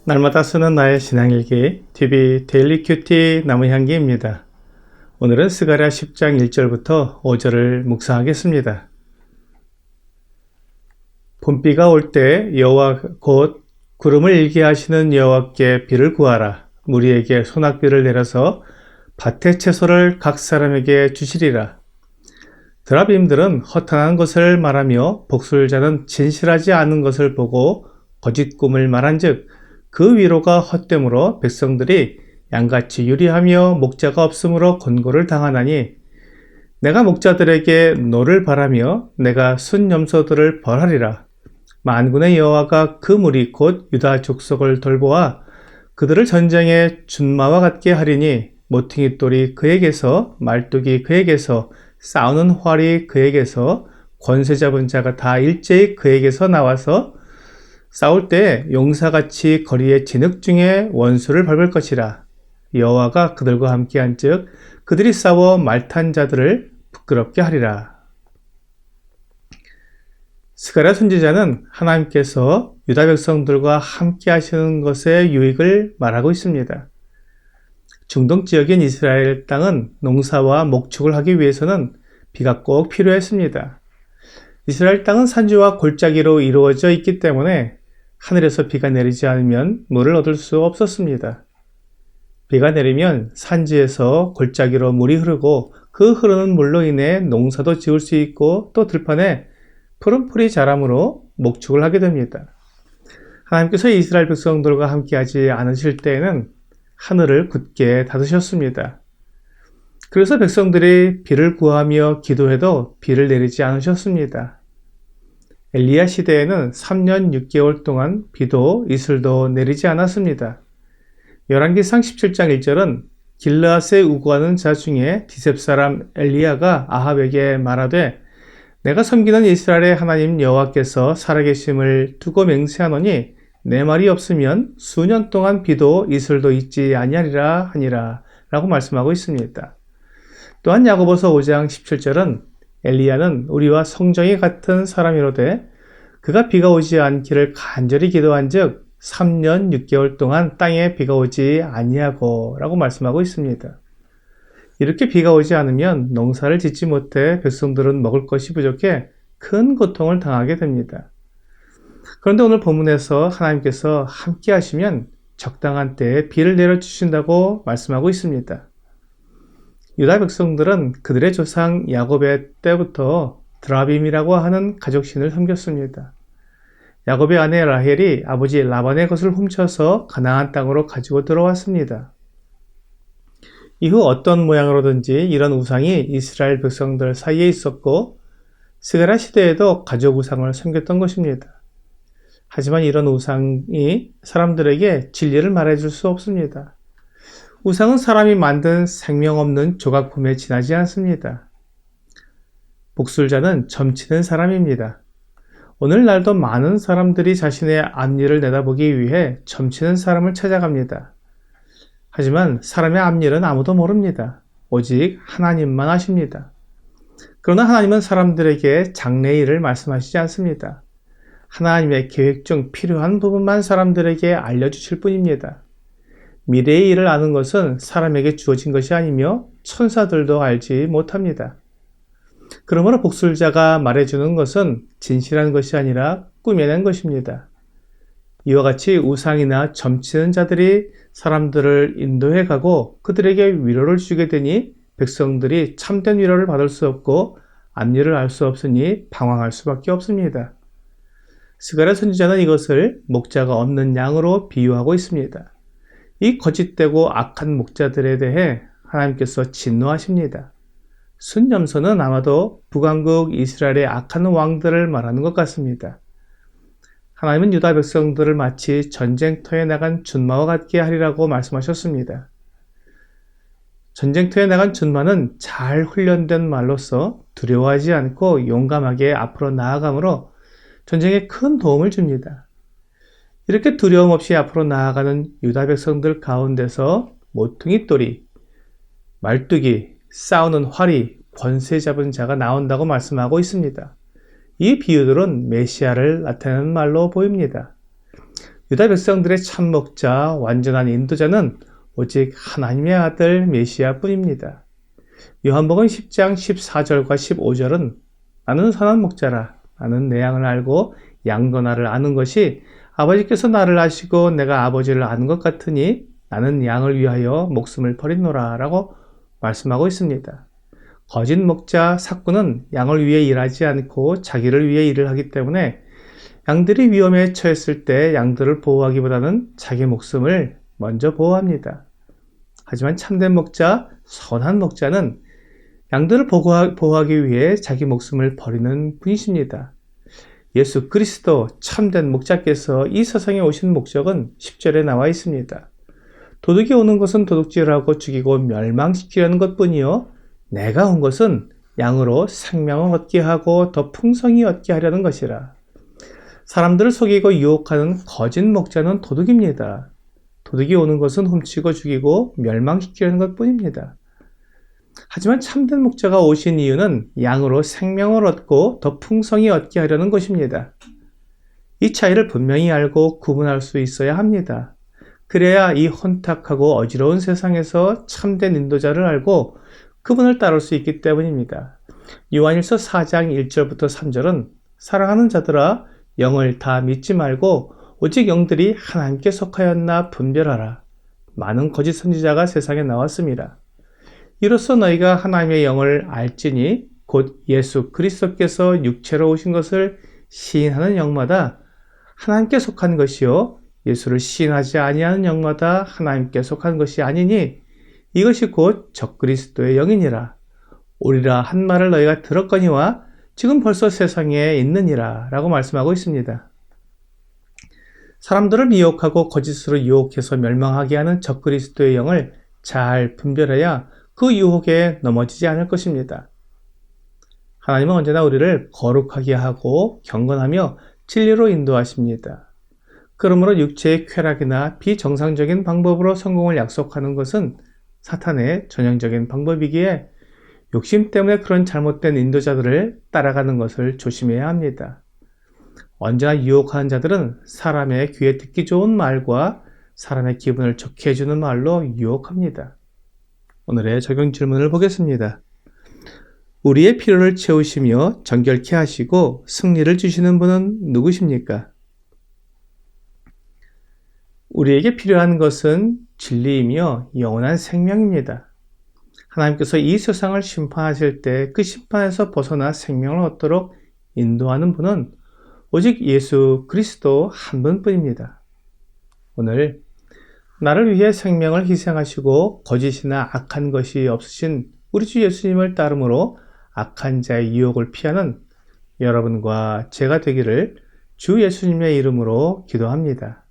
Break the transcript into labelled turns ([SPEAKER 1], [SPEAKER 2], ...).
[SPEAKER 1] 날마다 쓰는 나의 신앙일기 TV 데일리 큐티 나무향기입니다. 오늘은 스가랴 10장 1절부터 5절을 묵상하겠습니다. 봄비가 올 때 여호와 곧 구름을 일게 하시는 여호와께 비를 구하라. 무리에게 소낙비를 내려서 밭의 채소를 각 사람에게 주시리라. 드라빔들은 허탄한 것을 말하며 복술자는 진실하지 않은 것을 보고 거짓 꿈을 말한즉 그 위로가 헛되므로 백성들이 양같이 유리하며 목자가 없으므로 곤고를 당하나니 내가 목자들에게 노를 바라며 내가 순 염소들을 벌하리라. 만군의 여호와가 그 무리 곧 유다 족속을 돌보아 그들을 전쟁의 준마와 같게 하리니 모퉁이 돌이 그에게서 말뚝이 그에게서 싸우는 활이 그에게서 권세 잡은 자가 다 일제히 그에게서 나와서 싸울 때 용사같이 거리의 진흙 중에 원수를 밟을 것이라. 여호와가 그들과 함께한즉 그들이 싸워 말탄 자들을 부끄럽게 하리라. 스가랴 선지자는 하나님께서 유다 백성들과 함께 하시는 것의 유익을 말하고 있습니다. 중동 지역인 이스라엘 땅은 농사와 목축을 하기 위해서는 비가 꼭 필요했습니다. 이스라엘 땅은 산지와 골짜기로 이루어져 있기 때문에 하늘에서 비가 내리지 않으면 물을 얻을 수 없었습니다. 비가 내리면 산지에서 골짜기로 물이 흐르고 그 흐르는 물로 인해 농사도 지을 수 있고 또 들판에 푸른 풀이 자라므로 목축을 하게 됩니다. 하나님께서 이스라엘 백성들과 함께하지 않으실 때에는 하늘을 굳게 닫으셨습니다. 그래서 백성들이 비를 구하며 기도해도 비를 내리지 않으셨습니다. 엘리야 시대에는 3년 6개월 동안 비도 이슬도 내리지 않았습니다. 열왕기상 17장 1절은 길르앗에 우거하는 자 중에 디셉 사람 엘리야가 아합에게 말하되 내가 섬기는 이스라엘의 하나님 여호와께서 살아계심을 두고 맹세하노니 내 말이 없으면 수년 동안 비도 이슬도 있지 아니하리라 하니라 라고 말씀하고 있습니다. 또한 야고보서 5장 17절은 엘리야는 우리와 성정이 같은 사람이로되 그가 비가 오지 않기를 간절히 기도한즉 3년 6개월 동안 땅에 비가 오지 아니하고 라고 말씀하고 있습니다. 이렇게 비가 오지 않으면 농사를 짓지 못해 백성들은 먹을 것이 부족해 큰 고통을 당하게 됩니다. 그런데 오늘 본문에서 하나님께서 함께 하시면 적당한 때에 비를 내려주신다고 말씀하고 있습니다. 유다 백성들은 그들의 조상 야곱의 때부터 드라빔이라고 하는 가족신을 섬겼습니다. 야곱의 아내 라헬이 아버지 라반의 것을 훔쳐서 가나안 땅으로 가지고 들어왔습니다. 이후 어떤 모양으로든지 이런 우상이 이스라엘 백성들 사이에 있었고 스가랴 시대에도 가족 우상을 섬겼던 것입니다. 하지만 이런 우상이 사람들에게 진리를 말해줄 수 없습니다. 우상은 사람이 만든 생명 없는 조각품에 지나지 않습니다. 복술자는 점치는 사람입니다. 오늘날도 많은 사람들이 자신의 앞일을 내다보기 위해 점치는 사람을 찾아갑니다. 하지만 사람의 앞일은 아무도 모릅니다. 오직 하나님만 아십니다. 그러나 하나님은 사람들에게 장래의 일을 말씀하시지 않습니다. 하나님의 계획 중 필요한 부분만 사람들에게 알려주실 뿐입니다. 미래의 일을 아는 것은 사람에게 주어진 것이 아니며 천사들도 알지 못합니다. 그러므로 복술자가 말해주는 것은 진실한 것이 아니라 꾸며낸 것입니다. 이와 같이 우상이나 점치는 자들이 사람들을 인도해 가고 그들에게 위로를 주게 되니 백성들이 참된 위로를 받을 수 없고 앞일을 알 수 없으니 방황할 수밖에 없습니다. 스가랴 선지자는 이것을 목자가 없는 양으로 비유하고 있습니다. 이 거짓되고 악한 목자들에 대해 하나님께서 진노하십니다. 순염소는 아마도 북왕국 이스라엘의 악한 왕들을 말하는 것 같습니다. 하나님은 유다 백성들을 마치 전쟁터에 나간 준마와 같게 하리라고 말씀하셨습니다. 전쟁터에 나간 준마는 잘 훈련된 말로서 두려워하지 않고 용감하게 앞으로 나아가므로 전쟁에 큰 도움을 줍니다. 이렇게 두려움 없이 앞으로 나아가는 유다 백성들 가운데서 모퉁이 돌이, 말뚝이, 싸우는 활이, 권세 잡은 자가 나온다고 말씀하고 있습니다. 이 비유들은 메시아를 나타내는 말로 보입니다. 유다 백성들의 참 목자, 완전한 인도자는 오직 하나님의 아들 메시아 뿐입니다. 요한복음 10장 14절과 15절은 나는 선한 목자라. 나는 내 양을 알고 양도 나를 아는 것이 아버지께서 나를 아시고 내가 아버지를 아는 것 같으니 나는 양을 위하여 목숨을 버리노라 라고 말씀하고 있습니다. 거짓 목자 삭구는 양을 위해 일하지 않고 자기를 위해 일을 하기 때문에 양들이 위험에 처했을 때 양들을 보호하기보다는 자기 목숨을 먼저 보호합니다. 하지만 참된 목자, 선한 목자는 양들을 보호하기 위해 자기 목숨을 버리는 분이십니다. 예수 그리스도 참된 목자께서 이 세상에 오신 목적은 10절에 나와 있습니다. 도둑이 오는 것은 도둑질하고 죽이고 멸망시키려는 것뿐이요 내가 온 것은 양으로 생명을 얻게 하고 더 풍성히 얻게 하려는 것이라. 사람들을 속이고 유혹하는 거짓 목자는 도둑입니다. 도둑이 오는 것은 훔치고 죽이고 멸망시키려는 것뿐입니다. 하지만 참된 목자가 오신 이유는 양으로 생명을 얻고 더 풍성히 얻게 하려는 것입니다. 이 차이를 분명히 알고 구분할 수 있어야 합니다. 그래야 이 혼탁하고 어지러운 세상에서 참된 인도자를 알고 그분을 따를 수 있기 때문입니다. 요한일서 4장 1절부터 3절은 사랑하는 자들아 영을 다 믿지 말고 오직 영들이 하나님께 속하였나 분별하라. 많은 거짓 선지자가 세상에 나왔습니다. 이로써 너희가 하나님의 영을 알지니 곧 예수 그리스도께서 육체로 오신 것을 시인하는 영마다 하나님께 속한 것이요 예수를 시인하지 아니하는 영마다 하나님께 속한 것이 아니니 이것이 곧 적그리스도의 영이니라. 오리라 한 말을 너희가 들었거니와 지금 벌써 세상에 있느니라 라고 말씀하고 있습니다. 사람들을 미혹하고 거짓으로 유혹해서 멸망하게 하는 적그리스도의 영을 잘 분별해야 그 유혹에 넘어지지 않을 것입니다. 하나님은 언제나 우리를 거룩하게 하고 경건하며 진리로 인도하십니다. 그러므로 육체의 쾌락이나 비정상적인 방법으로 성공을 약속하는 것은 사탄의 전형적인 방법이기에 욕심 때문에 그런 잘못된 인도자들을 따라가는 것을 조심해야 합니다. 언제나 유혹하는 자들은 사람의 귀에 듣기 좋은 말과 사람의 기분을 좋게 해주는 말로 유혹합니다. 오늘의 적용 질문을 보겠습니다. 우리의 필요를 채우시며 정결케 하시고 승리를 주시는 분은 누구십니까? 우리에게 필요한 것은 진리이며 영원한 생명입니다. 하나님께서 이 세상을 심판하실 때 그 심판에서 벗어나 생명을 얻도록 인도하는 분은 오직 예수 그리스도 한 분뿐입니다. 오늘 나를 위해 생명을 희생하시고 거짓이나 악한 것이 없으신 우리 주 예수님을 따름으로 악한 자의 유혹을 피하는 여러분과 제가 되기를 주 예수님의 이름으로 기도합니다.